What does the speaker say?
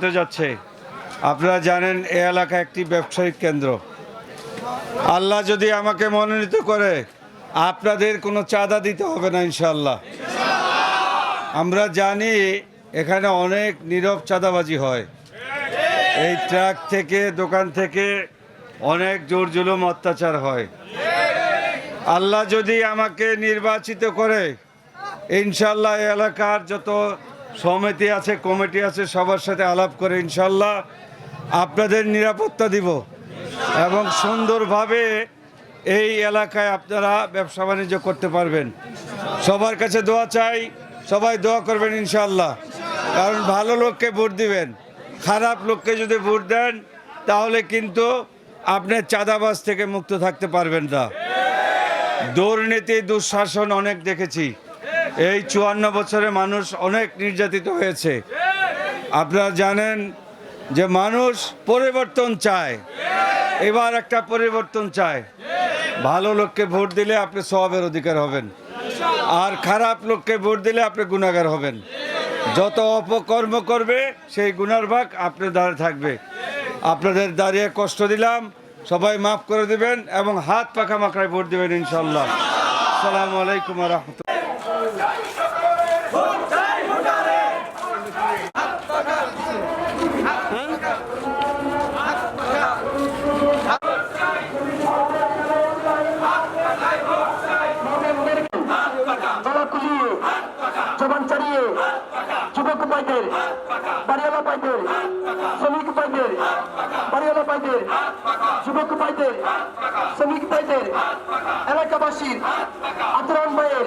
হতে যাচ্ছে। আপনারা জানেন এই এলাকা একটি ব্যবসায়িক কেন্দ্র। আল্লাহ যদি আমাকে মনোনীত করে আপনাদের কোনো চাঁদা দিতে হবে না ইনশাআল্লাহ। আমরা জানি এখানে অনেক নীরব চাঁদাবাজি হয়, এই ট্রাক থেকে দোকান থেকে অনেক জোর জুলুম অত্যাচার হয়। আল্লাহ যদি আমাকে নির্বাচিত করে ইনশাআল্লাহ এই এলাকার যত সমিতি আছে কমিটি আছে সবার সাথে আলাপ করে ইনশাআল্লাহ আপনাদের নিরাপত্তা দিব এবং সুন্দরভাবে এই এলাকায় আপনারা ব্যবসা বাণিজ্য করতে পারবেন। সবার কাছে দোয়া চাই, সবাই দোয়া করবেন ইনশাআল্লাহ। কারণ ভালো লোককে ভোট দিবেন, খারাপ লোককে যদি ভোট দেন তাহলে কিন্তু আপনি চাঁদাবাজ থেকে মুক্ত থাকতে পারবেন না। দুর্নীতি দুঃশাসন অনেক দেখেছি, এই 54 বছরে মানুষ অনেক নির্যাতিত হয়েছে। আপনারা জানেন যে মানুষ পরিবর্তন চায়, এবার একটা পরিবর্তন চায়। ভালো লোককে ভোট দিলে আপনি সওয়াবের অধিকার হবেন, আর খারাপ লোককে ভোট দিলে আপনি গুনাহগার হবেন। যত অপকর্ম করবে সেই গুনার ভাগ আপনার দ্বারা থাকবে। আপনাদের দাঁড়িয়ে কষ্ট দিলাম, সবাই মাফ করে দিবেন এবং হাত পাখা মাখায় ভোট দিবেন ইনশাআল্লাহ। আসসালামু আলাইকুম ওয়া রাহমাতুল্লাহ। জবান চালিয়ে যুবক ভাইদের, বাড়িওয়ালা ভাইদের, শ্রমিক ভাইদের, বাড়িওয়ালা ভাইদের, যুবক ভাইদের, শ্রমিক ভাইদের, এলাকাবাসীর আতরণ ভাইয়ের